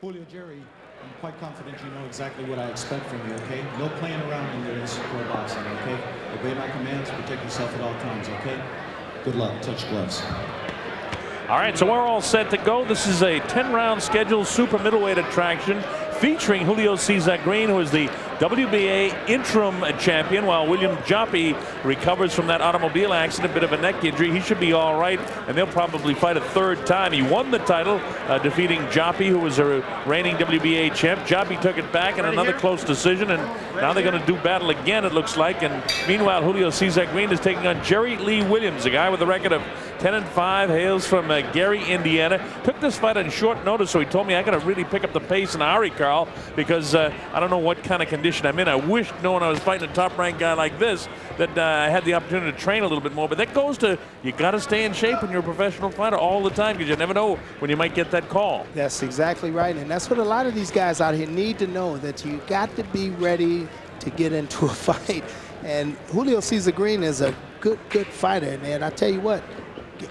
Julio, Jerry, I'm quite confident you know exactly what I expect from you, okay? No playing around in this pro boxing, okay? Obey my commands, protect yourself at all times, okay? Good luck. Touch gloves. All right, so we're all set to go. This is a 10-round scheduled super middleweight attraction featuring Julio Cesar Green, who is the WBA interim champion, while William Joppy recovers from that automobile accident, a bit of a neck injury. He should be all right, and they'll probably fight a third time. He won the title, defeating Joppy, who was a reigning WBA champ. Joppy took it back in another close decision, and now they're going to do battle again, it looks like. And meanwhile, Julio Cesar Green is taking on Jerry Lee Williams, a guy with a record of 10-5, hails from Gary, Indiana. Took this fight on short notice, so he told me I got to really pick up the pace in a hurry, Carl, because I don't know what kind of condition I'm in. I wish, knowing I was fighting a top-ranked guy like this, that I had the opportunity to train a little bit more. But that goes to, you got to stay in shape when you're a professional fighter all the time, because you never know when you might get that call. That's exactly right, and that's what a lot of these guys out here need to know, that you got to be ready to get into a fight. And Julio Cesar Green is a good fighter, man. I tell you what,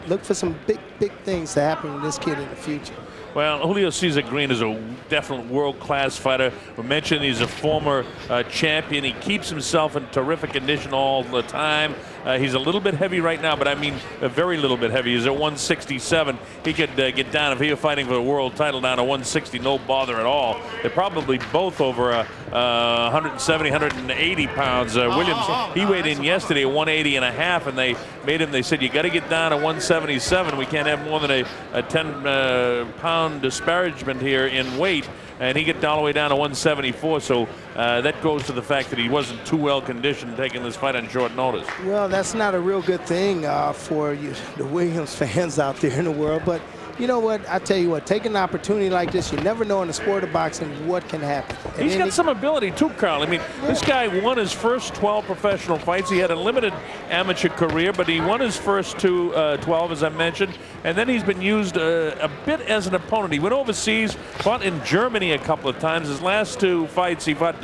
look for some big things to happen with this kid in the future. Well, Julio Cesar Green is a definite world-class fighter. We mentioned he's a former champion. He keeps himself in terrific condition all the time. He's a little bit heavy right now, but I mean a very little bit heavy. He's at 167. He could get down, if he were fighting for the world title, down to 160, no bother at all. They're probably both over 170, 180 pounds. Williams, he weighed in yesterday at 180 and a half, and they made him, they said, you got to get down to 177. We can't have more than a 10-pound disparagement here in weight, and he got all the way down to 174. So that goes to the fact that he wasn't too well conditioned taking this fight on short notice. Well, that's not a real good thing for you, the Williams fans out there in the world. But you know what? I tell you what, taking an opportunity like this, you never know in the sport of boxing what can happen. And he's got some ability too, Carl. I mean, this guy won his first 12 professional fights. He had a limited amateur career, but he won his first 12, as I mentioned. And then he's been used a bit as an opponent. He went overseas, fought in Germany a couple of times. His last two fights, he fought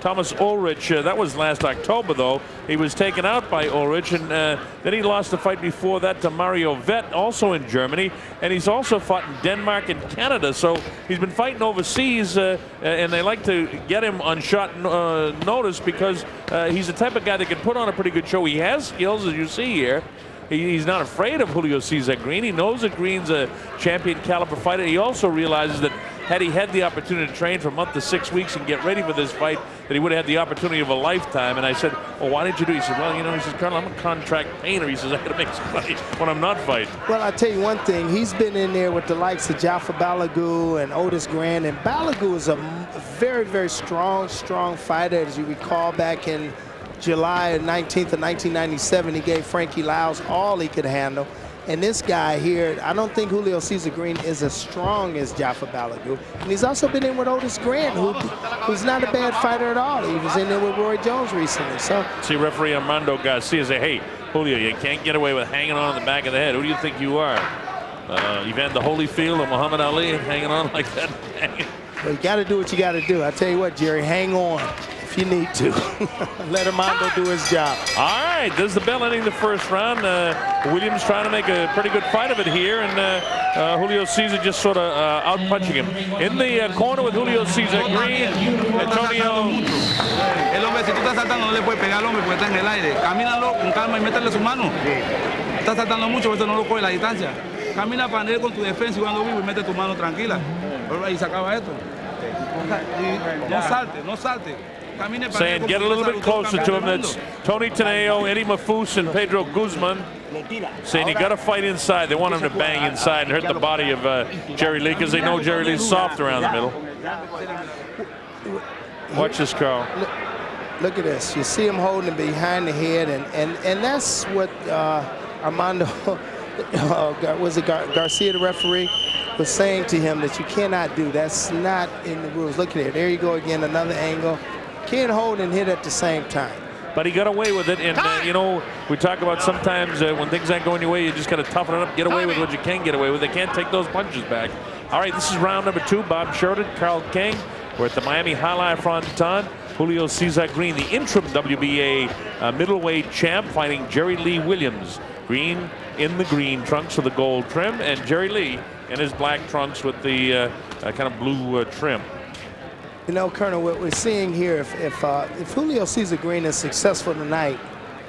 Thomas Ulrich. That was last October, though. He was taken out by Ulrich, and then he lost the fight before that to Mario Vett, also in Germany. And he's also fought in Denmark and Canada. So he's been fighting overseas, and they like to get him on short notice because he's the type of guy that can put on a pretty good show. He has skills, as you see here. He's not afraid of Julio Cesar Green. He knows that Green's a champion caliber fighter. He also realizes that had he had the opportunity to train for a month to 6 weeks and get ready for this fight, that he would have had the opportunity of a lifetime. And I said, well, why did you do it? He said, well, you know, he says, Colonel, I'm a contract painter. He says, I got to make some money when I'm not fighting. Well, I tell you one thing. He's been in there with the likes of Jaffa Balagu and Otis Grant. And Balagu is a very strong fighter. As you recall, back in July 19th of 1997, he gave Frankie Lyles all he could handle. And this guy here, I don't think Julio Cesar Green is as strong as Jaffa Balagu. And he's also been in with Otis Grant, who's not a bad fighter at all. He was in there with Roy Jones recently. So see referee Armando Garcia say, hey, Julio, you can't get away with hanging on in the back of the head. Who do you think you are? Evander Holyfield or Muhammad Ali hanging on like that? Well, you got to do what you got to do. I tell you what, Jerry, hang on if you need to. Let Armando do his job. All right, there's the bell ending the first round. Williams trying to make a pretty good fight of it here, and Julio Cesar just sort of out-punching him. In the corner with Julio Cesar Green, Antonio. El hombre, si tú estás saltando, no le puedes pegar al hombre porque está en el aire. Camínalo con calma y métele su mano. Estás saltando mucho, por eso no lo coge la distancia. Camina para él con tu defensa y cuando vivo y mete tu mano tranquila. Y se acaba esto. No salte. Saying get a little bit closer to him. That's Tony Teneo, Eddie Mafus, and Pedro Guzman saying you got to fight inside. They want him to bang inside and hurt the body of Jerry Lee because they know Jerry Lee's soft around the middle. Watch this, Carl. Look at this. You see him holding him behind the head, and that's what Armando, was it Garcia, the referee, was saying to him that you cannot do. That's not in the rules. Look at it. There you go again, another angle. Can't hold and hit at the same time. But he got away with it, and you know, we talk about sometimes when things aren't going your way, you just got to toughen it up, get away with what you can get away with. They can't take those punches back. All right, this is round number 2. Bob Sheridan, Carl King. We're at the Miami Highlight Fronton. Julio Cesar Green, the interim WBA middleweight champ, fighting Jerry Lee Williams. Green in the green trunks with the gold trim, and Jerry Lee in his black trunks with the kind of blue trim. You know, Colonel, what we're seeing here, if Julio Cesar Green is successful tonight,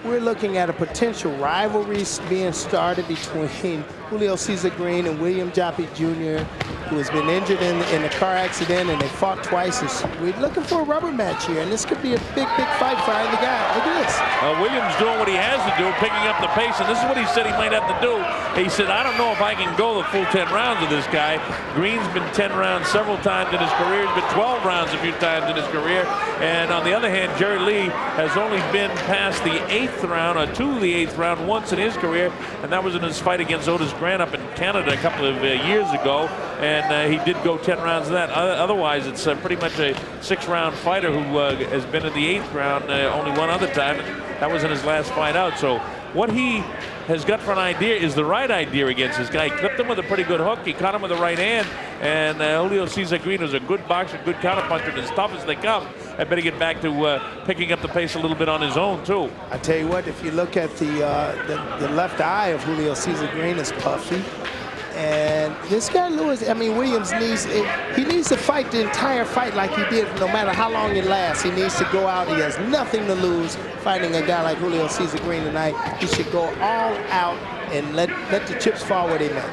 we're looking at a potential rivalry being started between Julio Cesar Green and William Joppy Jr., who has been injured in a car accident, and they fought twice. We're looking for a rubber match here, and this could be a big fight for either guy. Look at this. Williams doing what he has to do, picking up the pace, and this is what he said he might have to do. He said, I don't know if I can go the full 10 rounds with this guy. Green's been 10 rounds several times in his career. He's been 12 rounds a few times in his career. And on the other hand, Jerry Lee has only been past the 8th round, or to the 8th round once in his career, and that was in his fight against Otis Grant up in Canada a couple of years ago. And he did go 10 rounds of that. Otherwise, it's pretty much a 6-round fighter who has been in the 8th round only one other time. That was in his last fight out. So what he has got for an idea is the right idea against this guy. He clipped him with a pretty good hook. He caught him with the right hand. And Julio Cesar Green is a good boxer, good counterpuncher, and as tough as they come, I better get back to picking up the pace a little bit on his own, too. I tell you what, if you look at the left eye of Julio Cesar Green, is puffy. And this guy Lewis, I mean, Williams needs to fight the entire fight like he did, no matter how long it lasts. He needs to go out. He has nothing to lose fighting a guy like Julio Cesar Green tonight. He should go all out and let the chips fall where they may.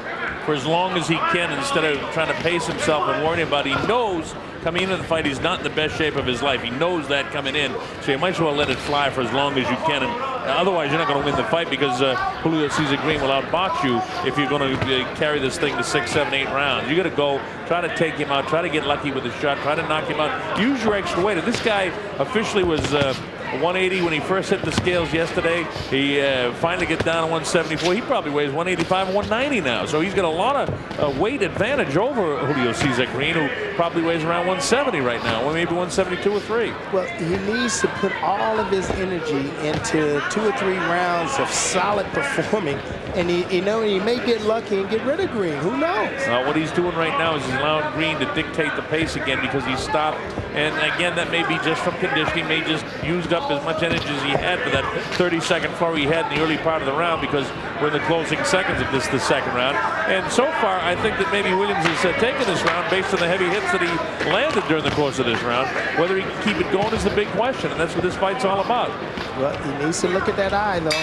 For as long as he can, instead of trying to pace himself and worrying about it. He knows coming into the fight he's not in the best shape of his life. He knows that coming in, so you might as well let it fly for as long as you can. And otherwise, you're not going to win the fight, because Julio Cesar Green will outbox you if you're going to carry this thing to 6, 7, 8 rounds. You got to go, try to take him out, try to get lucky with a shot, try to knock him out. Use your extra weight. And this guy officially was 180 when he first hit the scales yesterday. He finally gets down to 174. He probably weighs 185 and 190 now. So he's got a lot of weight advantage over Julio Cesar Green, who probably weighs around 170 right now, or maybe 172 or 3. Well, he needs to put all of his energy into 2 or 3 rounds of solid performing, and he may get lucky and get rid of Green. Who knows? What he's doing right now is he's allowing Green to dictate the pace again, because he stopped. And again, that may be just from conditioning. May just used up as much energy as he had for that 30-second flurry he had in the early part of the round, because we're in the closing seconds of the second round. And so far, I think that maybe Williams has taken this round based on the heavy hits that he landed during the course of this round. Whether he can keep it going is the big question, and that's what this fight's all about. Well, he needs to look at that eye, though.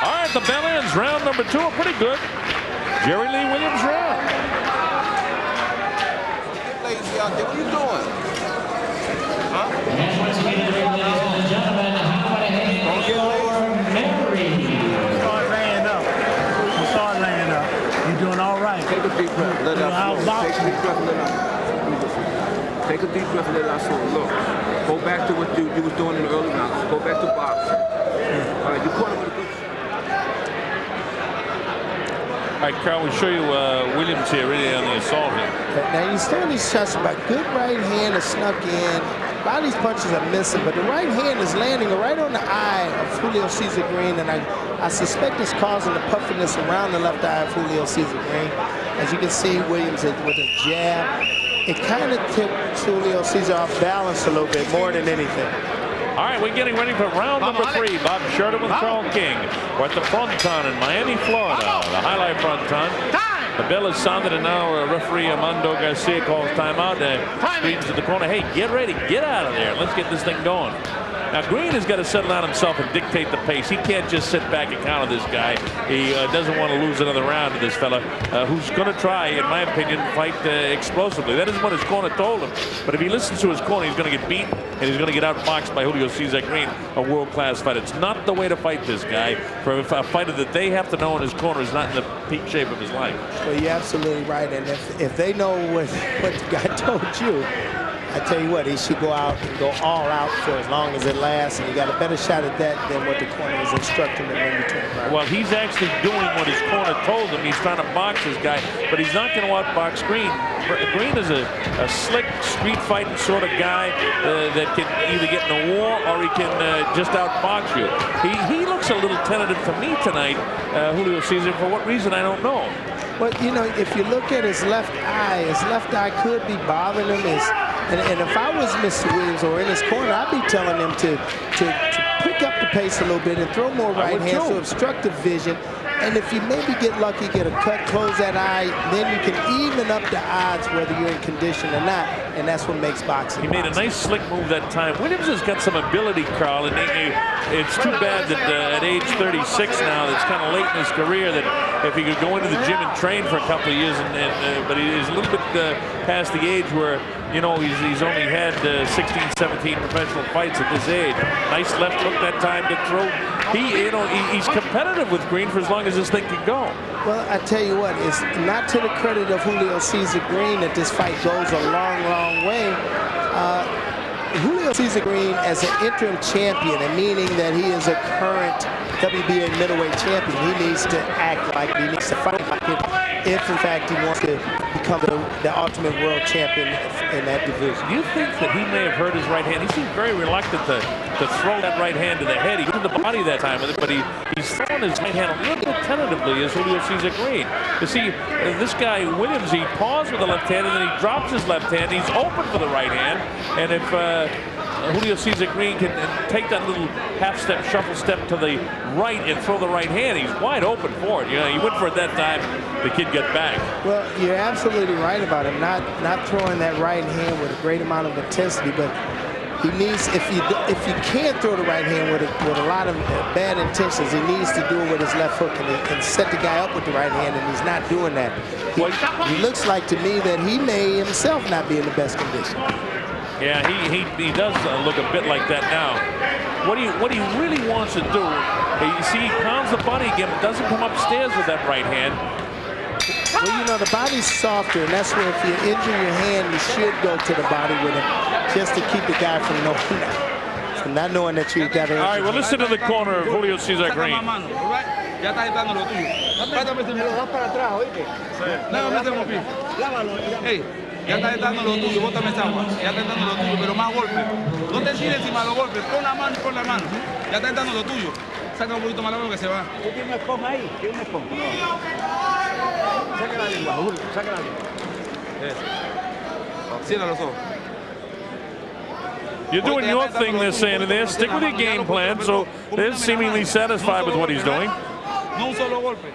All right, the bell ends. Round number 2, a pretty good Jerry Lee Williams round. Lazy out there, what are you doing? Huh? And once again, ladies and gentlemen, how about a hand for Mary? Start laying up. You start laying up. You're doing all right. Take a deep breath, let it out. Take a deep breath and let it out. Take a deep breath and let it out. So look, go back to what you was doing in the early rounds. Go back to boxing. All right, you caught him with a good shot. All right, Carl, we'll show you Williams here really on the assault here. Now, he's throwing these shots by good right hand that snuck in. A lot of these punches are missing, but the right hand is landing right on the eye of Julio Cesar Green, and I suspect it's causing the puffiness around the left eye of Julio Cesar Green. As you can see, Williams with a jab. It kind of tipped Julio Cesar off balance a little bit more than anything. All right, we're getting ready for round number 3. Bob Sheridan with Carl King. We're at the Fronton in Miami, Florida. The highlight Fronton. The bell is sounded, and now referee Armando Garcia calls timeout. Green's to the corner. Hey, get ready. Get out of there. Let's get this thing going. Now, Green has got to settle down himself and dictate the pace. He can't just sit back and counter this guy. He doesn't want to lose another round to this fella, who's going to try, in my opinion, fight explosively. That isn't what his corner told him. But if he listens to his corner, he's going to get beat, and he's going to get outboxed by Julio Cesar Green, a world-class fighter. It's not the way to fight this guy. For a fighter that they have to know in his corner is not in the peak shape of his life. Well, you're absolutely right. And if they know what the guy told you, I tell you what, he should go out and go all out for as long as it lasts, and he got a better shot at that than what the corner was instructing him in between rounds. Well, he's actually doing what his corner told him. He's trying to box this guy, but he's not going to outbox Green. Green is a slick, street fighting sort of guy that can either get in a war or he can just outbox you. He looks a little tentative for me tonight, Julio Cesar. For what reason, I don't know. But, you know, if you look at his left eye could be bothering him. And if I was Mr. Williams or in his corner, I'd be telling him to pick up the pace a little bit and throw more right hands to obstruct the vision And if you maybe get lucky, get a cut, close that eye, then you can even up the odds whether you're in condition or not, and that's what makes boxing. He made a nice slick move that time. Williams has got some ability, Carl, and it's too bad that at age 36 now, that's kind of late in his career, that if he could go into the gym and train for a couple of years, but he's a little bit past the age where, you know, he's only had 16, 17 professional fights at this age. Nice left hook that time to throw. He's competitive with Green for as long as this thing can go. Well, I tell you what, it's not to the credit of Julio Cesar Green that this fight goes a long, long way. Julio Cesar Green as an interim champion, and meaning that he is a current WBA middleweight champion, he needs to act like he needs to fight like it if, in fact, he wants to become the ultimate world champion in that division. Do you think that he may have hurt his right hand? He seemed very reluctant to throw that right hand to the head. He went to the body that time with it, but he's throwing his right hand a little bit tentatively as Julio Cesar Green. You see, this guy, Williams, he paused with the left hand, and then he drops his left hand. He's open for the right hand, and if Julio Cesar Green can take that little half-step, shuffle step to the right and throw the right hand, he's wide open for it. You know, he went for it that time. The kid got back. Well, you're absolutely right about him not throwing that right hand with a great amount of intensity, but he needs, if you can't throw the right hand with a lot of bad intentions, he needs to do it with his left hook and set the guy up with the right hand, and he's not doing that. He looks like to me that he may himself not be in the best condition. Yeah, he does look a bit like that now. What he really wants to do, you see, he pounds the body again, but doesn't come upstairs with that right hand. Well, you know, the body's softer, and that's where if you injure your hand, you should go to the body with it, just to keep the guy from not knowing that you've got to. All right, well, listen to the corner of Julio Cesar Green. Ya está dando lo tuyo, bótame esa agua. Ya está dando lo tuyo, pero más golpes. No te tires encima de los golpes, pon la mano y pon la mano. Ya está dando lo tuyo. Saca un poquito más la mano que se va. ¿Tú tienes una esponja ahí? ¿Tienes una esponja? Saca la lengua, Julio, saca la lengua. Cierra los ojos. You're doing your thing, they're saying, and there. Stick with your game plan, so they're seemingly satisfied with what he's doing. No un solo golpe.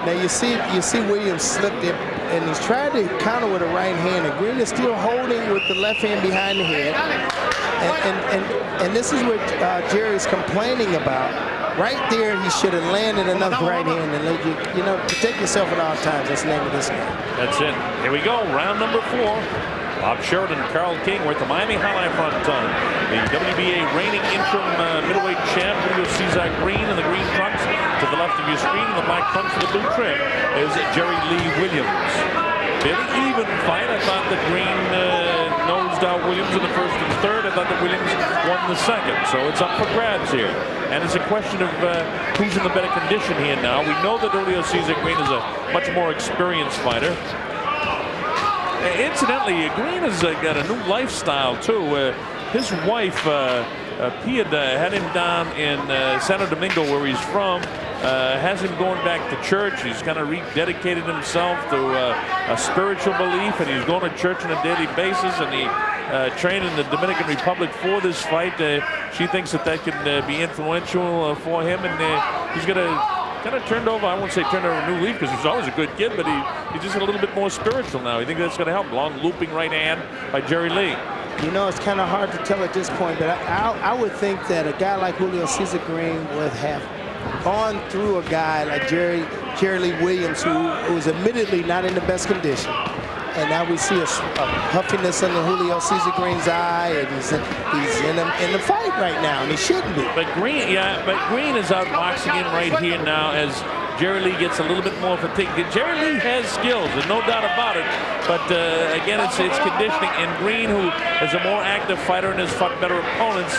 Now you see Williams slipped in, and he's trying to counter with a right hand, and Green is still holding with the left hand behind the head. And this is what Jerry's complaining about. Right there, he should have landed enough right hand and let you know, protect yourself at all times. That's the name of this game. That's it. Here we go, round number 4. Bob Sheridan, Carl King. We're at the Miami Highline front zone. The WBA reigning interim middleweight champ, Julio Cesar Green in the green trunks. To the left of your screen, in the black trunks with the blue trim, is Jerry Lee Williams. Very even fight. I thought that Green nosed out Williams in the first and third. I thought that Williams won the second. So it's up for grabs here. And it's a question of who's in the better condition here now. We know that Julio Cesar Green is a much more experienced fighter. Incidentally, Green has got a new lifestyle, too. His wife, Pia, had him down in Santo Domingo, where he's from. Has him going back to church. He's kind of rededicated himself to a spiritual belief, and he's going to church on a daily basis, and he trained in the Dominican Republic for this fight. She thinks that could be influential for him, and he's going to kind of turned over, I won't say turned over a new leaf because he was always a good kid, but he's just a little bit more spiritual now. You think that's going to help? Long looping right hand by Jerry Lee. You know, it's kind of hard to tell at this point, but I would think that a guy like Julio Cesar Green would have gone through a guy like Jerry Lee Williams, who was admittedly not in the best condition. And now we see a puffiness in the Julio Cesar Green's eye, and he's in the fight right now, and he shouldn't be. But Green is out boxing him right here now as Jerry Lee gets a little bit more fatigued. Jerry Lee has skills, there's no doubt about it. But again, it's conditioning. And Green, who is a more active fighter and has fought better opponents,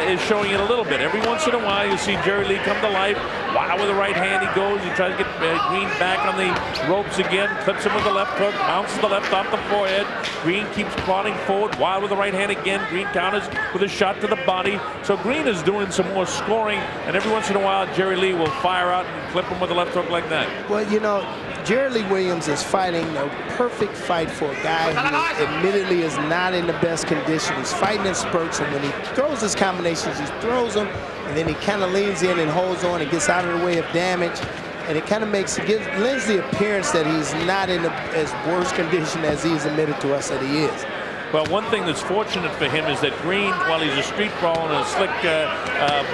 is showing it a little bit. Every once in a while, you see Jerry Lee come to life. Wow, with the right hand he goes. He tries to get Green back on the ropes again. Clips him with the left hook. Bounces the left off the forehead. Green keeps plodding forward. Wild with the right hand again. Green counters with a shot to the body. So Green is doing some more scoring. And every once in a while, Jerry Lee will fire out and clip him with the left hook like that. Well, you know, Jerry Lee Williams is fighting a perfect fight for a guy who admittedly is not in the best condition. He's fighting in spurts, and when he throws his combinations, he throws them and then he kind of leans in and holds on and gets out of the way of damage. And it kind of lends the appearance that he's not in as worse condition as he's admitted to us that he is. Well, one thing that's fortunate for him is that Green, while he's a street brawl and a slick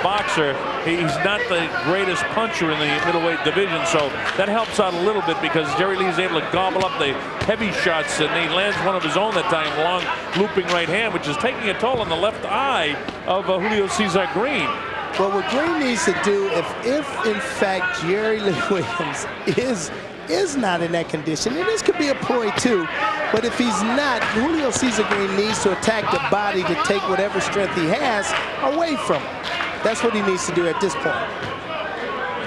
boxer, he's not the greatest puncher in the middleweight division. So that helps out a little bit because Jerry Lee is able to gobble up the heavy shots, and he lands one of his own that time, long looping right hand, which is taking a toll on the left eye of Julio Cesar Green. Well, what Green needs to do, if in fact Jerry Lee Williams is not in that condition, and this could be a ploy too, but if he's not, Julio Cesar Green needs to attack the body to take whatever strength he has away from him. That's what he needs to do at this point.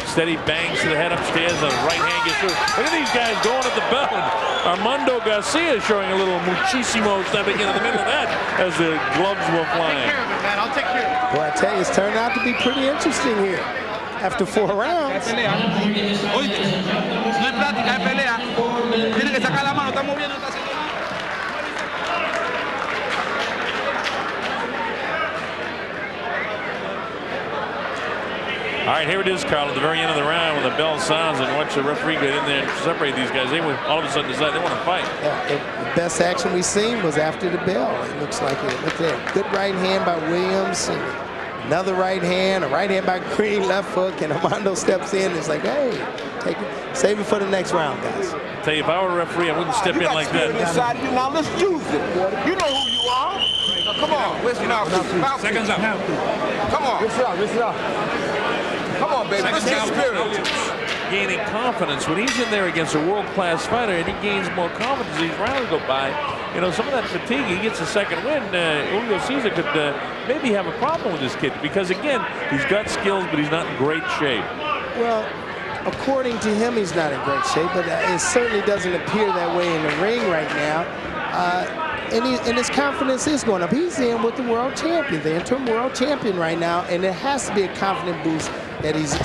Steady bangs to the head upstairs, and the right hand gets through. Look at these guys going at the bell. Armando Garcia showing a little muchísimo stepping into the middle of that as the gloves were flying. Take care of it, man. I'll take care of it. Well, I tell you, it's turned out to be pretty interesting here. After 4 rounds. Oíste, no es práctica, es pelea. Tiene que sacar la mano, está moviendo, está haciendo nada. All right, here it is, Carl, at the very end of the round when the bell sounds, and watch the referee get in there and separate these guys. They would all of a sudden decide they want to fight. Yeah, the best action we've seen was after the bell. It looks like it. Look at that. Good right hand by Williams. And another right hand, a right hand by Green, left hook, and Armando steps in. It's like, hey, take it, save it for the next round, guys. I'll tell you, if I were a referee, I wouldn't step in like that. Inside you now, let's use it. You know who you are. Now, come on, listen now. Seconds up. Come on. Listen up. Come on, baby. Let's get spirit. Gaining confidence when he's in there against a world-class fighter, and he gains more confidence as these rounds go by. You know, some of that fatigue, he gets a second win. Julio Cesar could maybe have a problem with this kid because, again, he's got skills, but he's not in great shape. Well, according to him, he's not in great shape, but it certainly doesn't appear that way in the ring right now. And his confidence is going up. He's in with the world champion, the interim world champion right now, and there has to be a confident boost that he's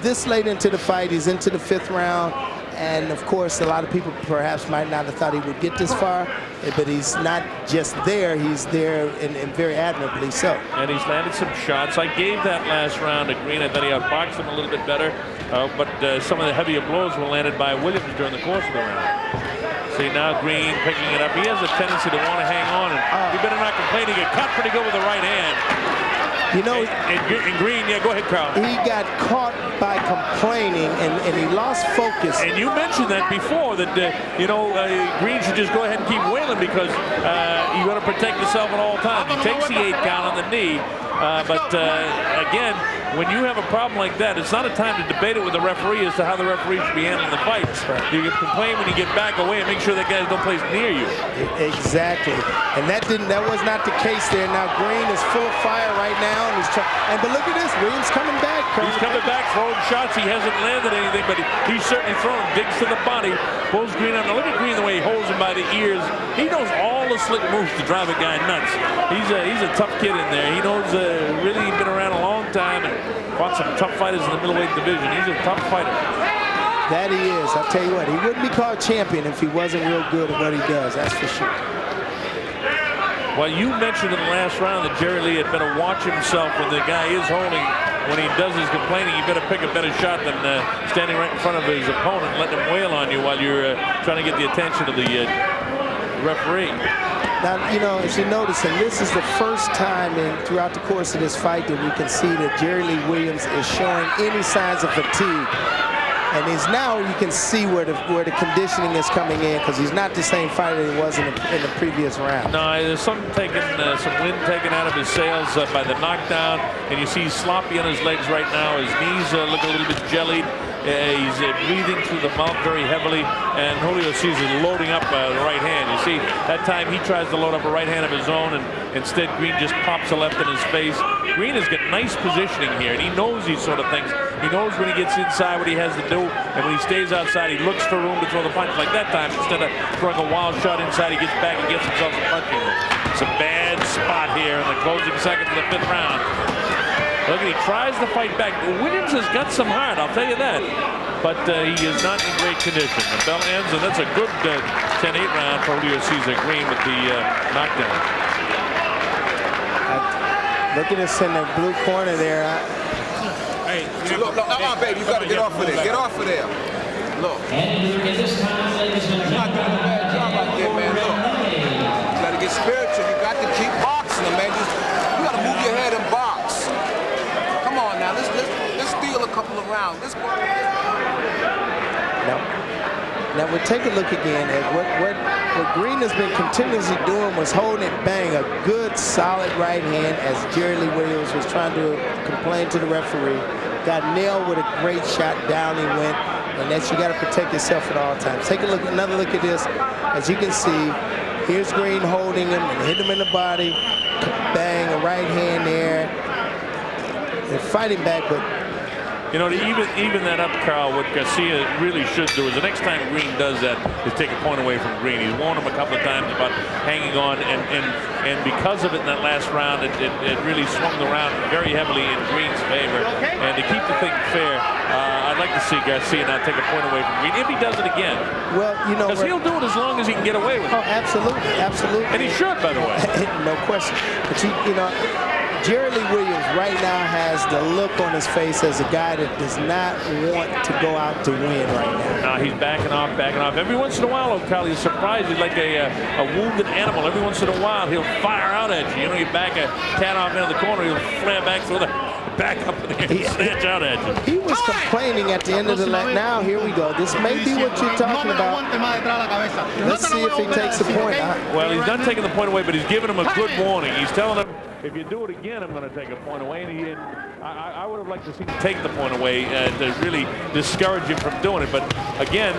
this late into the fight. He's into the 5th round, and of course, a lot of people perhaps might not have thought he would get this far, but he's not just there. He's there, and very admirably so. And he's landed some shots. I gave that last round to Green. I thought he outboxed him a little bit better, but some of the heavier blows were landed by Williams during the course of the round. See, now Green picking it up. He has a tendency to want to hang on, and he better not complain. He get caught pretty good with the right hand. You know, and Green, yeah, go ahead, Carl. He got caught by complaining, and he lost focus. And you mentioned that before, that, Green should just go ahead and keep wailing because you got to protect yourself at all times. He takes the 8 count on the knee, but again, when you have a problem like that, it's not a time to debate it with the referee as to how the referee should be handling the fights. You can complain when you get back away and make sure that guys don't place near you. Exactly, and that was not the case there. Now Green is full of fire right now, and he's but look at this, Williams coming back. He's coming back, throwing shots. He hasn't landed anything, but he's certainly throwing. Digs to the body, pulls Green out. Now look at Green the way he holds him by the ears. He knows all the slick moves to drive a guy nuts. He's a tough kid in there. He knows really been around a long time and fought some tough fighters in the middleweight division. He's a tough fighter. That he is. I'll tell you what, he wouldn't be called champion if he wasn't real good at what he does. That's for sure. Well, you mentioned in the last round that Jerry Lee had better watch himself when the guy is holding. When he does his complaining, you better pick a better shot than standing right in front of his opponent and letting him wail on you while you're trying to get the attention of the referee. Now, you know, as you notice, and this is the first time throughout the course of this fight that we can see that Jerry Lee Williams is showing any signs of fatigue. And now you can see where the conditioning is coming in, because he's not the same fighter he was in the previous round. No, there's some wind taken out of his sails by the knockdown, and you see he's sloppy on his legs right now. His knees look a little bit jellied. He's breathing through the mouth very heavily, and Julio Cesar loading up the right hand. You see, that time he tries to load up a right hand of his own, and instead Green just pops a left in his face. Green has got nice positioning here, and he knows these sort of things. He knows when he gets inside what he has to do, and when he stays outside, he looks for room to throw the punch. Like that time, instead of throwing a wild shot inside, he gets back and gets himself some punching. It's a bad spot here in the closing seconds of the 5th round. Look, he tries to fight back. Williams has got some heart, I'll tell you that. But he is not in great condition. The bell ends, and that's a good 10-8 round for Julio Cesar Green with the knockdown. Look at this in the blue corner there. Hey, look, baby, you got to get off of there. Get off of there. Look. And at this time, ladies and You're not doing a bad job out there, man. Look. You got to get spiritual. You got to keep boxing them, man. You got to move your head and box. Come on now. Let's steal a couple of rounds. Let's go. Now we'll take a look again at what Green has been continuously doing was holding it, bang, a good solid right hand as Jerry Lee Williams was trying to complain to the referee. Got nailed with a great shot, down he went, and that's, you got to protect yourself at all times. Take a look, another look at this. As you can see, here's Green holding him and hit him in the body, bang, a right hand there. They're fighting back, but you know, to even that up, Carl, what Garcia really should do is the next time Green does that is take a point away from Green. He's warned him a couple of times about hanging on, and because of it in that last round, it really swung the round very heavily in Green's favor. And to keep the thing fair, I'd like to see Garcia now take a point away from Green if he does it again. well, you know, Because he'll do it as long as he can get away with it. oh, absolutely, absolutely. And he should, by the way. No question. But you know, Jerry Lee Williams right now has the look on his face as a guy that does not want to go out to win right now. Now he's backing off, backing off. Every once in a while, O'Connell, he's surprised. He's like a wounded animal. Every once in a while, he'll fire out at you. You know, you back a cat off into the corner, he'll flare back through the back up and snatch out at you. He was complaining at the end of the lap. Now here we go. This may be what you're talking about. Let's see if he takes the point. Well, he's not taking the point away, but he's giving him a good warning. He's telling him, if you do it again, I'm going to take a point away. And I would have liked to see him take the point away to really discourage him from doing it. But again,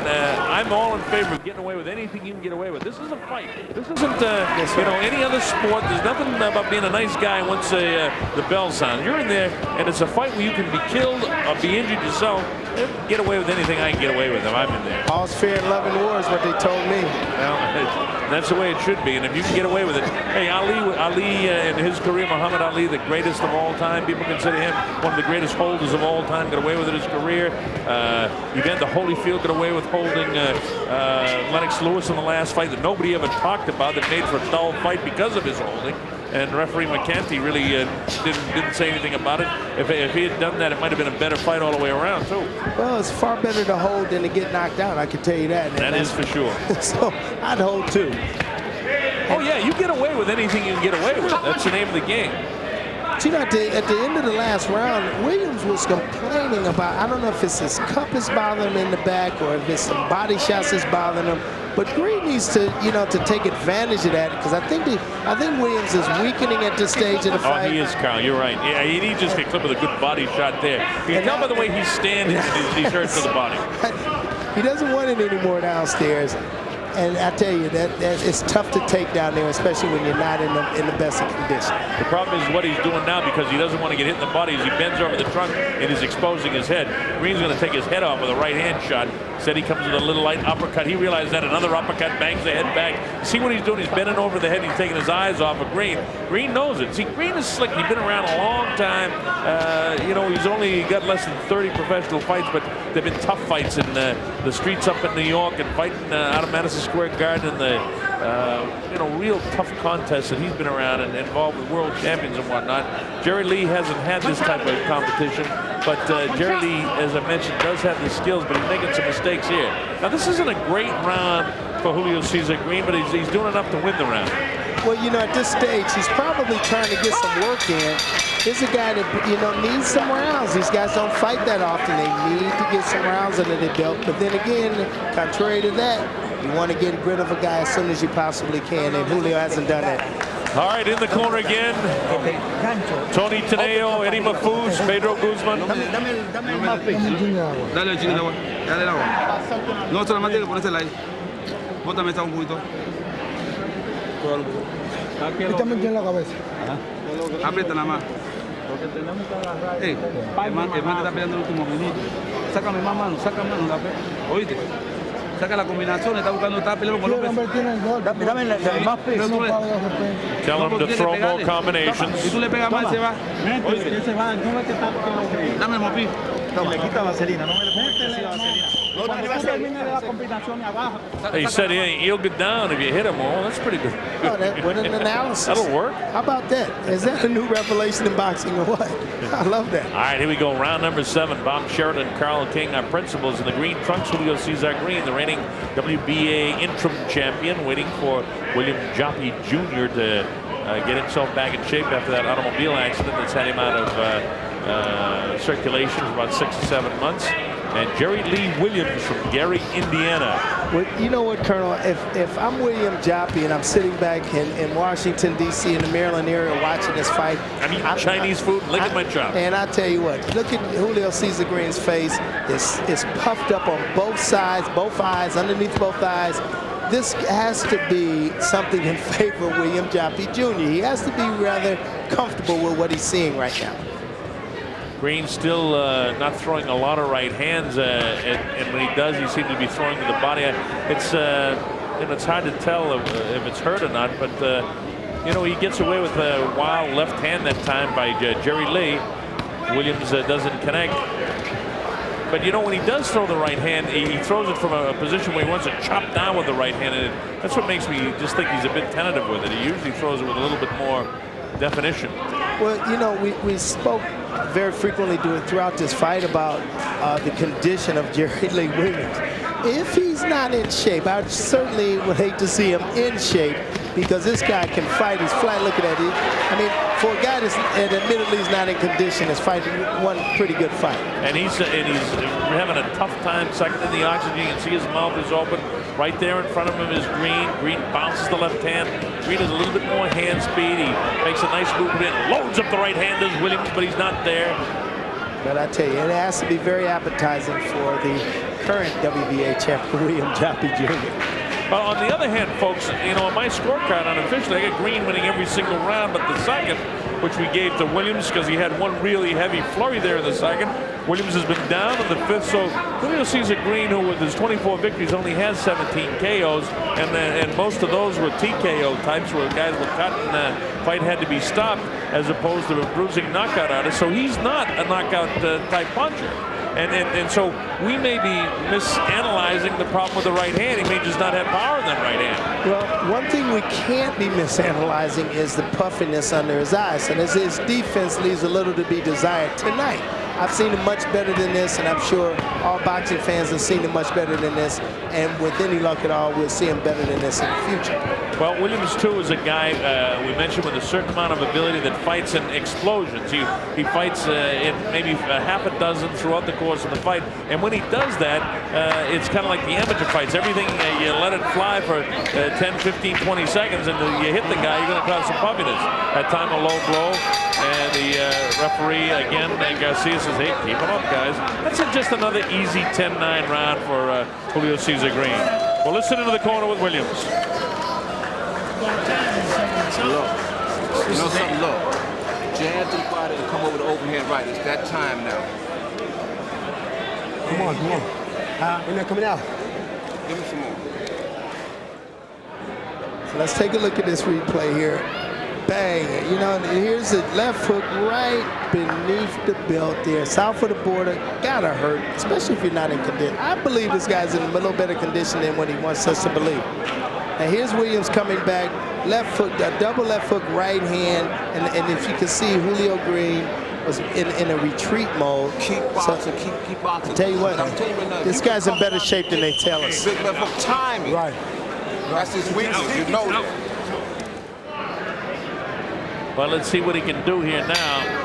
I'm all in favor of getting away with anything you can get away with. This is a fight. This isn't, you know, any other sport. There's nothing about being a nice guy once the bell sounds. You're in there, and it's a fight where you can be killed or be injured yourself. Get away with anything I can get away with if I'm in there. All's fair in love and war is what they told me. Well, that's the way it should be. And if you can get away with it, hey, Ali in his career, Muhammad Ali, the greatest of all time. People consider him one of the greatest holders of all time. Got away with it in his career. Evander Holyfield got away with holding Lennox Lewis in the last fight that nobody ever talked about, that made for a dull fight because of his holding. And referee McCanty really didn't say anything about it. If he had done that, it might have been a better fight all the way around, too. Well, it's far better to hold than to get knocked out, I can tell you that. That is for sure. So I'd hold too. Oh, yeah, you get away with anything you can get away with. That's the name of the game. But you know, at the end of the last round, Williams was complaining about, I don't know if it's his cup is bothering him in the back or if it's some body shots that's bothering him. But Green needs to, you know, to take advantage of that, because I think Williams is weakening at this stage of the fight. Oh, he is, Carl. You're right. Yeah, he just get clipped with a good body shot there. You can tell by the way he's standing, he's hurt to the body. He doesn't want it anymore downstairs. And I tell you, that it's tough to take down there, especially when you're not in the best of condition. The problem is what he's doing now, because he doesn't want to get hit in the body, as he bends over the trunk and is exposing his head. Green's going to take his head off with a right hand shot. Said he comes with a little light uppercut. He realized that another uppercut bangs the head back. See what he's doing? He's bending over the head. He's taking his eyes off of Green. Green knows it. See, Green is slick. He's been around a long time. You know, he's only got less than 30 professional fights, but they've been tough fights in the streets up in New York and fighting out of Madison Square Garden and the you know, real tough contests that he's been around and involved with world champions and whatnot. Jerry Lee hasn't had this type of competition, but Jerry Lee, as I mentioned, does have the skills, but he's making some mistakes here. Now, this isn't a great round for Julio Cesar Green, but he's doing enough to win the round. Well, you know, at this stage, he's probably trying to get some work in. He's a guy that, you know, needs some rounds. These guys don't fight that often. They need to get some rounds under their belt. But then again, contrary to that, you want to get rid of a guy as soon as you possibly can, and Julio hasn't done that. All right, in the corner again, Tony Teneo, Eddie Mafuz, Pedro Guzman. Dale, chiquito, agua. Dale el agua. No, solamente le pones el aire. Bótame esta un poquito. Quítame aquí en la cabeza. Aprieta nada más. Hey, el man que está peleando el último minuto. Sácame más mano, saca mano. ¿Oíste? Saca la combinación, está buscando, está peleando con López. Tell him to throw more combinations. Si tú le pegas más, se va. Dame el mopí. le quita vaselina, no me le ponga así vaselina. Cuando termine la combinación abajo. He said he'll get down if you hit him. Oh, that's pretty good. Oh, what an analysis. That'll work. How about that? Is that a new revelation in boxing or what? I love that. All right, here we go. Round number 7. Bob Sheridan, Carl King, our principals in the green trunks. Julio Cesar Green, the reigning WBA interim champion, waiting for William Joppy Jr. to get himself back in shape after that automobile accident that's had him out of circulation for about 6 or 7 months. And Jerry Lee Williams from Gary, Indiana. Well, you know what, Colonel? If I'm William Joppy and I'm sitting back in Washington, D.C. in the Maryland area watching this fight. I'm eating Chinese food and licking my chops. And I tell you what, look at Julio Cesar Green's face. It's puffed up on both sides, both eyes, underneath both eyes. This has to be something in favor of William Joppy Jr. He has to be rather comfortable with what he's seeing right now. Green still not throwing a lot of right hands, and when he does, he seems to be throwing to the body. It's it's hard to tell if it's hurt or not, but you know, he gets away with a wild left hand that time by Jerry Lee. Williams doesn't connect. But you know, when he does throw the right hand, he throws it from a position where he wants to chop down with the right hand, and that's what makes me just think he's a bit tentative with it. He usually throws it with a little bit more definition. Well, you know, we spoke very frequently throughout this fight about the condition of Jerry Lee Williams. If he's not in shape, I certainly would hate to see him in shape, because this guy can fight. He's flat looking at it. I mean, for a guy that's admittedly is not in condition, is fighting one pretty good fight. And he's having a tough time sucking in the oxygen. You can see his mouth is open. Right there in front of him is Green. Green bounces the left hand. Green has a little bit more hand speed. He makes a nice movement in, loads up the right hand as Williams, but he's not there. But I tell you, it has to be very appetizing for the current WBA champion, William Joppy Jr. But on the other hand, folks, you know, on my scorecard unofficially, I got Green winning every single round, but the second, which we gave to Williams because he had one really heavy flurry there in the second. Williams has been down in the 5th, so Julio Cesar Green, who with his 24 victories only has 17 KOs, and most of those were TKO types where guys were cut and the fight had to be stopped, as opposed to a bruising knockout artist. So he's not a knockout type puncher. And so we may be misanalyzing the problem with the right hand. He may just not have power in that right hand. Well, one thing we can't be misanalyzing is the puffiness under his eyes. And his defense leaves a little to be desired tonight. I've seen him much better than this, and I'm sure all boxing fans have seen him much better than this. And with any luck at all, we'll see him better than this in the future. Well, Williams, too, is a guy we mentioned with a certain amount of ability that fights in explosions. He fights in maybe half a dozen throughout the course of the fight. And when he does that, it's kind of like the amateur fights. Everything, you let it fly for 10, 15, 20 seconds, and you hit the guy, you're going to cause some puffiness. That time, a low blow. And the referee, again, Garcia says, hey, keep him up, guys. That's just another easy 10-9 round for Julio Cesar Green. Well, let's sit into the corner with Williams. Look, you know something, look. Jab to the body and come over the overhand right. It's that time now. Come on. When they're coming out. Give me some more. So let's take a look at this replay here. Bang. You know, here's the left hook right beneath the belt there. South of the border. Gotta hurt, especially if you're not in condition. I believe this guy's in a little better condition than what he wants us to believe. Now here's Williams coming back. Left hook, a double left hook right hand. And if you can see, Julio Green was in a retreat mode. Keep boxing, keep boxing. I'll tell you what, this guy's in better shape than they tell us. Big left hook timing. Right. That's his weakness, you know that. Well, let's see what he can do here now.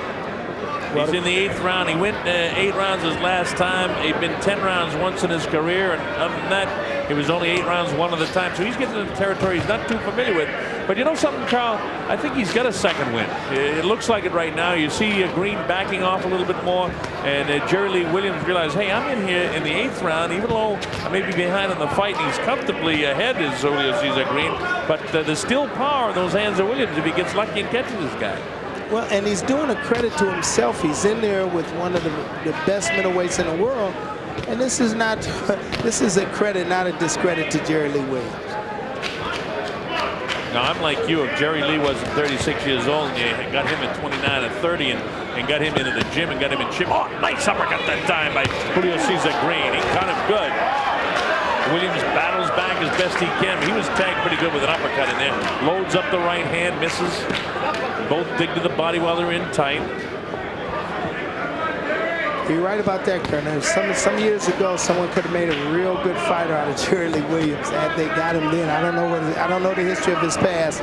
He's in the 8th round. He went 8 rounds his last time. He'd been 10 rounds once in his career, and other than that, it was only 8 rounds one other time. So he's getting into territory he's not too familiar with. But you know something, Carl? I think he's got a second win. It looks like it right now. You see Green backing off a little bit more, and Jerry Lee Williams realized, hey, I'm in here in the 8th round, even though I may be behind in the fight, and he's comfortably ahead as Julio Cesar Green. But there's still power in those hands of Williams if he gets lucky and catches this guy. Well, and he's doing a credit to himself. He's in there with one of the best middleweights in the world. And this is not, this is a credit, not a discredit to Jerry Lee Williams. Now, I'm like you. If Jerry Lee wasn't 36 years old and you got him at 29 and 30 and and got him into the gym and got him in shape. Oh, nice uppercut that time by Julio Cesar Green. He caught him good. Williams battles back as best he can. He was tagged pretty good with an uppercut in there. Loads up the right hand, misses. Both dig to the body while they're in tight. You're right about that, Colonel. Some years ago, someone could have made a real good fighter out of Jerry Lee Williams. Had they got him then, I don't know the history of his past,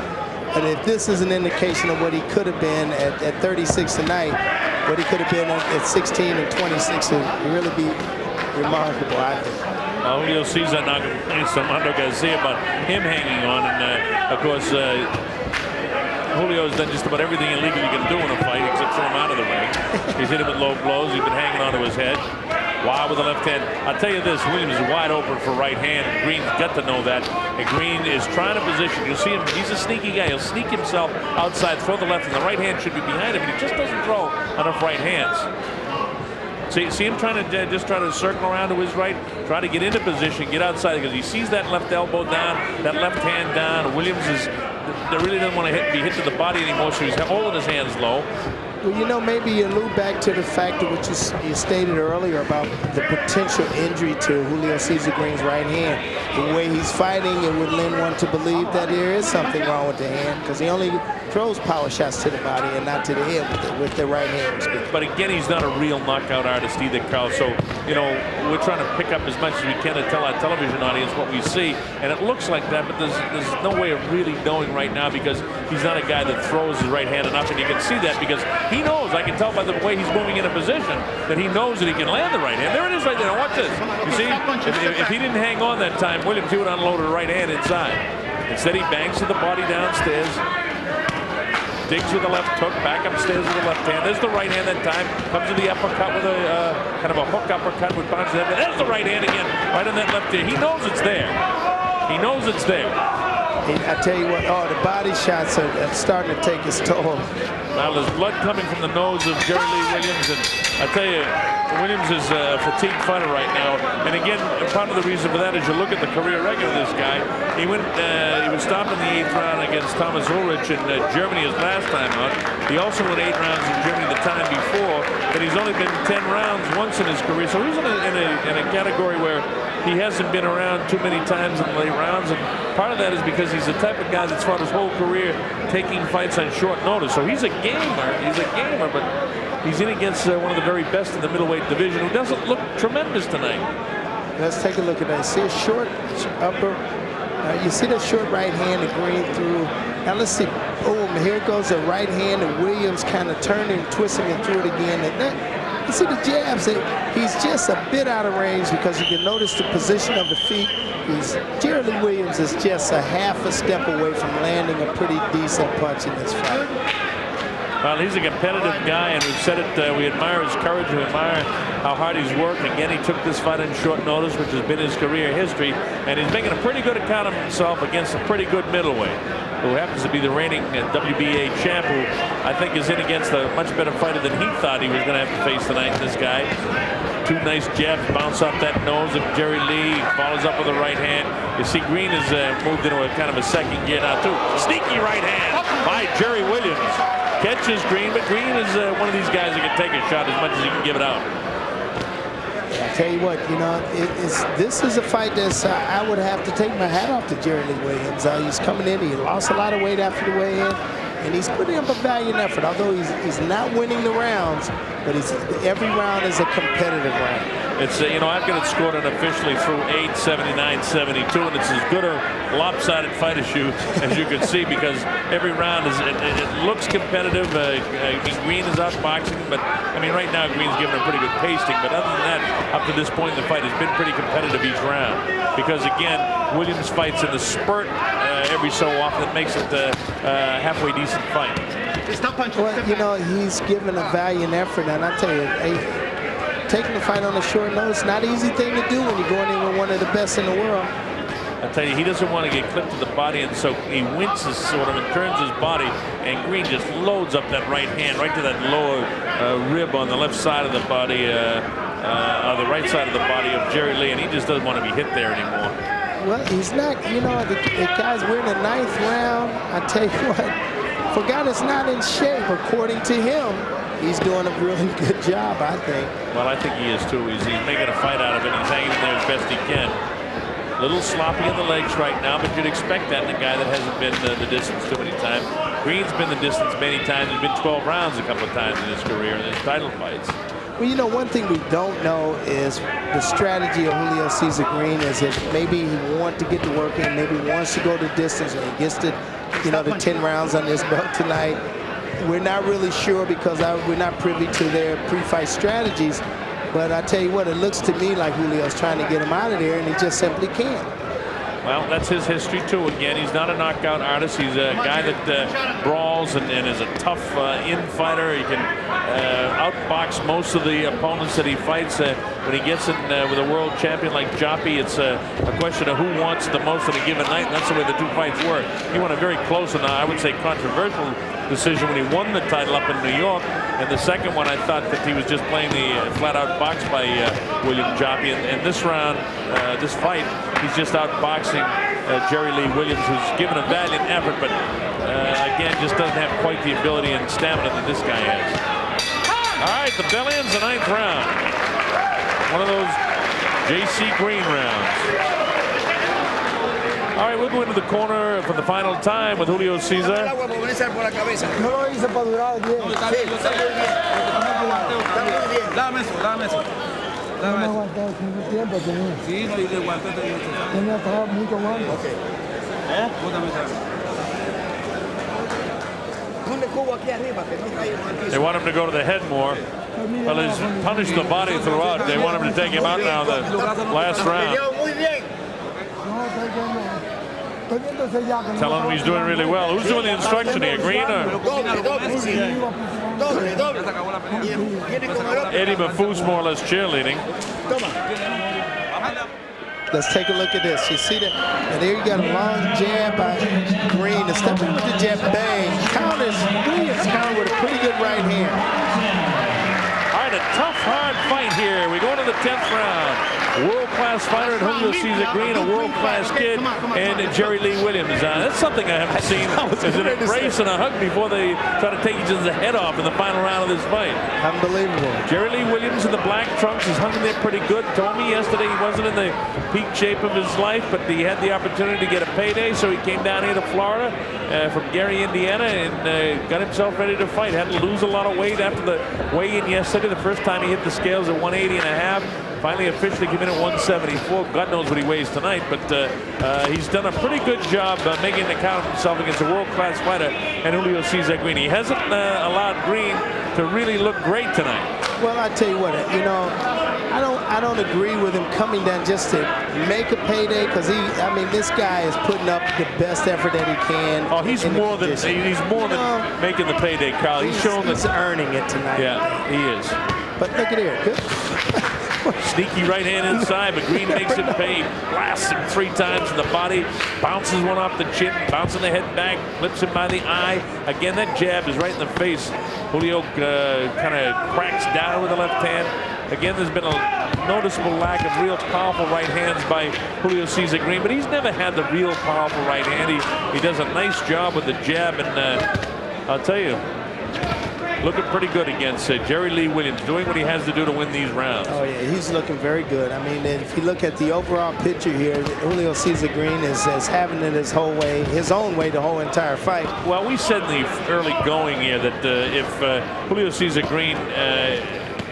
but if this is an indication of what he could have been at 36 tonight, what he could have been at 16 and 26, it would really be remarkable, I think. Julio Cesar not going to some Garcia about him hanging on, and of course Julio's done just about everything illegal you can do in a fight except throw him out of the ring. He's hit him with low blows. He's been hanging onto his head. Wild with the left hand. I'll tell you this, Williams is wide open for right hand. Green's got to know that. And Green is trying to position. You'll see him, he's a sneaky guy. He'll sneak himself outside, throw the left, and the right hand should be behind him, but he just doesn't throw enough right hands. See him trying to just try to circle around to his right, try to get into position, get outside, because he sees that left elbow down, that left hand down. Williams really doesn't want to be hit to the body anymore, so he's holding his hands low. Well, you know, maybe you allude back to the fact of what you stated earlier about the potential injury to Julio Cesar Green's right hand. The way he's fighting, it would lend one to believe that there is something wrong with the hand, because he only throws power shots to the body and not to the head with the right hand. But again, he's not a real knockout artist either, Carl. So, you know, we're trying to pick up as much as we can to tell our television audience what we see. And it looks like that, but there's no way of really knowing right now, because he's not a guy that throws his right hand enough. And you can see that because he knows, I can tell by the way he's moving in a position, that he knows that he can land the right hand. There it is right there. Now watch this. You see, if he didn't hang on that time, Williams, he would unload a right hand inside. Instead, he bangs to the body downstairs. Digs with the left hook, back upstairs with the left hand. There's the right hand that time. Comes to the uppercut with a kind of a hook uppercut with bounce. There's the right hand again, right on that left ear. He knows it's there. He knows it's there. I tell you what, the body shots are starting to take its toll. Now there's blood coming from the nose of Jerry Lee Williams, and I tell you, Williams is a fatigued fighter right now. And again, part of the reason for that is you look at the career record of this guy. He was stopped in the 8th round against Thomas Ulrich in Germany his last time out. He also won 8 rounds in Germany the time before, but he's only been 10 rounds once in his career. So he's in a category where he hasn't been around too many times in the late rounds, and part of that is because he's the type of guy that's fought his whole career taking fights on short notice. So he's a gamer. He's a gamer, but he's in against one of the very best in the middleweight division, who doesn't look tremendous tonight. Let's take a look at that. See a short upper. You see that short right hand of Green through. Now let's see. Boom! Here goes the right hand, and Williams kind of turned and twisting and threw it again. And you see the jabs. He's just a bit out of range, because you can notice the position of the feet. Jerry Lee Williams is just a half a step away from landing a pretty decent punch in this fight. Well, he's a competitive guy, and we've said it, we admire his courage, we admire how hard he's worked. Again, he took this fight on short notice, which has been his career history, and he's making a pretty good account of himself against a pretty good middleweight, who happens to be the reigning WBA champ, who I think is in against a much better fighter than he thought he was going to have to face tonight. This guy, 2 nice jabs bounce off that nose of Jerry Lee, follows up with a right hand. You see Green has moved into a kind of a second gear now too. Sneaky right hand by Jerry Williams. Catches Green, but Green is one of these guys that can take a shot as much as he can give it out. I tell you what, you know, this is a fight that's I would have to take my hat off to Jerry Lee Williams. He's coming in, he lost a lot of weight after the weigh-in, and he's putting up a valiant effort. Although he's not winning the rounds, but every round is a competitive round. It's you know, I've got it scored unofficially through 8, 79, 72, and it's as good a lopsided fight issue as you can see, because every round it looks competitive. Green is outboxing, but I mean right now Green's giving a pretty good pasting. But other than that, up to this point in the fight, has been pretty competitive each round. Because again, Williams fights in the spurt every so often. That makes it a halfway decent fight. Well, you know, he's given a valiant effort, and I tell you, taking the fight on a short notice, not an easy thing to do when you're going in with one of the best in the world. I tell you, he doesn't want to get clipped to the body, and so he winces sort of and turns his body, and Green just loads up that right hand right to that lower rib on the left side of the body, the right side of the body of Jerry Lee, and he just doesn't want to be hit there anymore. Well, he's not, you know, the guys, we're in the 9th round. I tell you what, for a guy that's not in shape, according to him, he's doing a really good job, I think. Well, I think he is too. He's making a fight out of it. He's hanging in there as best he can. A little sloppy in the legs right now, but you'd expect that in a guy that hasn't been the distance too many times. Green's been the distance many times. He's been 12 rounds a couple of times in his career in his title fights. Well, you know, one thing we don't know is the strategy of Julio Cesar Green is if maybe he wants to get to work in, maybe he wants to go the distance when he gets to, you know, the 10 rounds on this belt tonight. We're not really sure because we're not privy to their pre-fight strategies. But I tell you what, it looks to me like Julio's trying to get him out of there, and he just simply can't. Well, that's his history, too. Again, he's not a knockout artist. He's a guy that brawls and is a tough in-fighter. He can outbox most of the opponents that he fights. When he gets in with a world champion like Joppy, it's a question of who wants the most on a given night, and that's the way the two fights work. He won a very close and I would say controversial decision when he won the title up in New York. And the second one, I thought that he was just playing the flat-out box by William Joppy. And this round, this fight, he's just outboxing Jerry Lee Williams, who's given a valiant effort, but again, just doesn't have quite the ability and stamina that this guy has. All right, the bell ends the 9th round. One of those J.C. Green rounds. All right, we'll go into the corner for the final time with Julio Cesar. No lo hice para durar 10. Dame eso, dame eso. No me aguanté mucho tiempo. Sí, no, y le aguanté. Tenía trabajo mucho guantes. They want him to go to the head more. Well, he's punished the body throughout. They want him to take him out now the last round. Telling him he's doing really well. Who's doing the instruction here, Green or? Eddie Mafouz more or less cheerleading. Let's take a look at this. You see that? And there you got a long jab by Green. To step in with the jab, bang. Counters, Williams counter with a pretty good right hand. All right, a tough, hard fight here. We go to the 10th round. World-class fighter in Julio Cesar Green, a world-class kid, and Jerry Lee Williams. That's something I haven't seen. There's an embrace and a hug before they try to take each other's head off in the final round of this fight. Unbelievable. Jerry Lee Williams in the black trunks is hung in there pretty good. Told me yesterday he wasn't in the peak shape of his life, but he had the opportunity to get a payday, so he came down here to Florida from Gary, Indiana, and got himself ready to fight. Had to lose a lot of weight after the weigh-in yesterday. The first time he hit the scales at 180.5. Finally officially came in at 174. God knows what he weighs tonight, but he's done a pretty good job making an account of himself against a world-class fighter and Julio Cesar Green. He hasn't allowed Green to really look great tonight. Well, I tell you what, you know, I don't agree with him coming down just to make a payday, because I mean, this guy is putting up the best effort that he can. Oh, he's more than making the payday, Carl. He's shown that he's earning it tonight. Yeah, he is. But look at here, good. Sneaky right hand inside, but Green makes him pay. Blasts him 3 times in the body, bounces one off the chin, bouncing the head back, flips him by the eye. Again, that jab is right in the face. Julio kind of cracks down with the left hand. Again, there's been a noticeable lack of real powerful right hands by Julio Cesar Green, but he's never had the real powerful right hand. He does a nice job with the jab, and I'll tell you, looking pretty good against Jerry Lee Williams, doing what he has to do to win these rounds. Oh, yeah, he's looking very good. I mean, if you look at the overall picture here, Julio Cesar Green is having it his own way the whole entire fight. Well, we said in the early going here that if Julio Cesar Green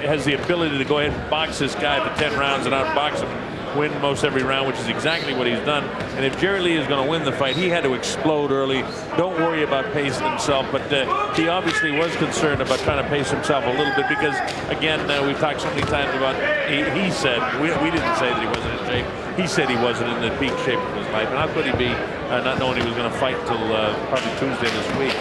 has the ability to go ahead and box this guy for 10 rounds and outbox him, win most every round, which is exactly what he's done. And if Jerry Lee is going to win the fight, he had to explode early. Don't worry about pacing himself, but he obviously was concerned about trying to pace himself a little bit because, again, we've talked so many times about, he said, we didn't say that he wasn't in shape. He said he wasn't in the peak shape of his life. And how could he be not knowing he was going to fight until probably Tuesday this week?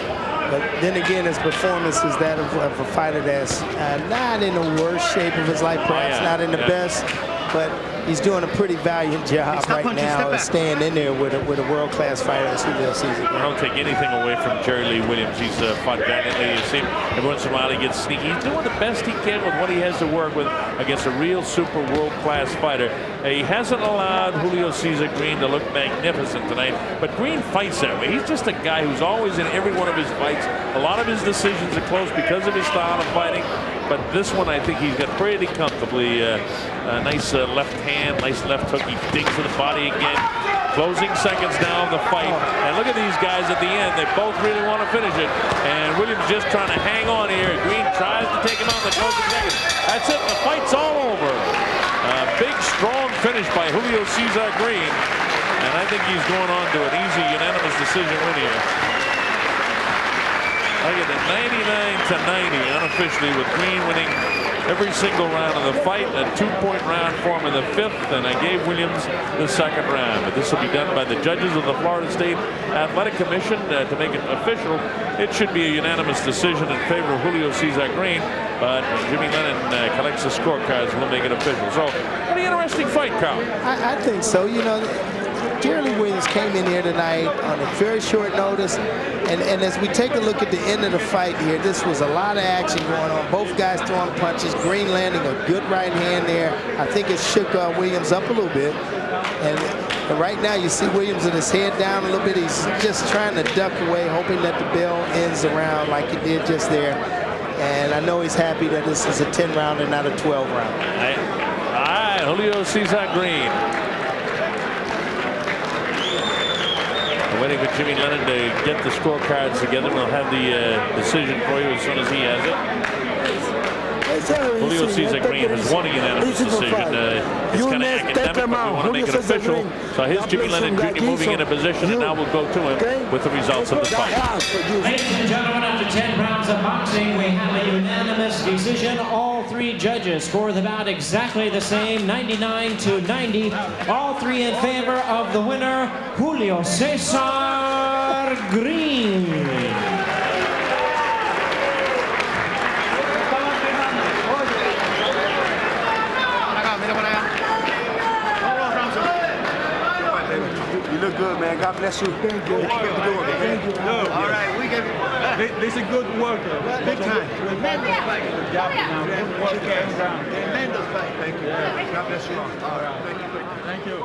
But then again, his performance is that of a fighter that's not in the worst shape of his life, perhaps not in the best, but he's doing a pretty valiant job right now, staying in there with a world-class fighter as Julio Cesar. I don't take anything away from Jerry Lee Williams. He's fought valiantly. You see him every once in a while he gets sneaky. He's doing the best he can with what he has to work with against a real super world-class fighter. He hasn't allowed Julio Cesar Green to look magnificent tonight, but Green fights that way. He's just a guy who's always in every one of his fights. A lot of his decisions are close because of his style of fighting, but this one I think he's got pretty comfortably. Nice left hand, nice left hook. He digs to the body again. Closing seconds now of the fight. And look at these guys at the end. They both really want to finish it. And Williams just trying to hang on here. Green tries to take him out in the closing seconds. That's it. The fight's all over. Big, strong finish by Julio Cesar Green. And I think he's going on to an easy, unanimous decision win here. I get it 99-90 unofficially, with Green winning every single round of the fight. A 2-point round for him in the 5th, and I gave Williams the 2nd round. But this will be done by the judges of the Florida State Athletic Commission to make it official. It should be a unanimous decision in favor of Julio Cesar Green, but Jimmy Lennon collects the scorecards and will make it official. So, pretty interesting fight, Carl. I think so. You know, Jerry Lee Williams came in here tonight on a very short notice, and as we take a look at the end of the fight here, this was a lot of action going on. Both guys throwing punches. Green landing a good right hand there. I think it shook Williams up a little bit. And right now you see Williams with his head down a little bit. He's just trying to duck away, hoping that the bell ends around like it did just there. And I know he's happy that this is a 10-round and not a 12-round. All right, Julio Cesar Green. Waiting for Jimmy Lennon to get the scorecards together. We'll have the decision for you as soon as he has it. Julio Cesar Green has won a unanimous decision. It's kind of academic, but we want to make it official. So here's Jimmy Lennon Jr. moving into position, and now we'll go to him with the results of the fight. Ladies and gentlemen, after 10 rounds of boxing, we have a unanimous decision. All 3 judges score the bout exactly the same, 99-90. All 3 in favor of the winner, Julio Cesar Green. You look good, man. God bless you. Thank you. Thank you. All right, we can. This is a good worker. Big time. Tremendous fight. Good job now. Good work. Tremendous fight. Thank you. God bless you. All right. Thank you.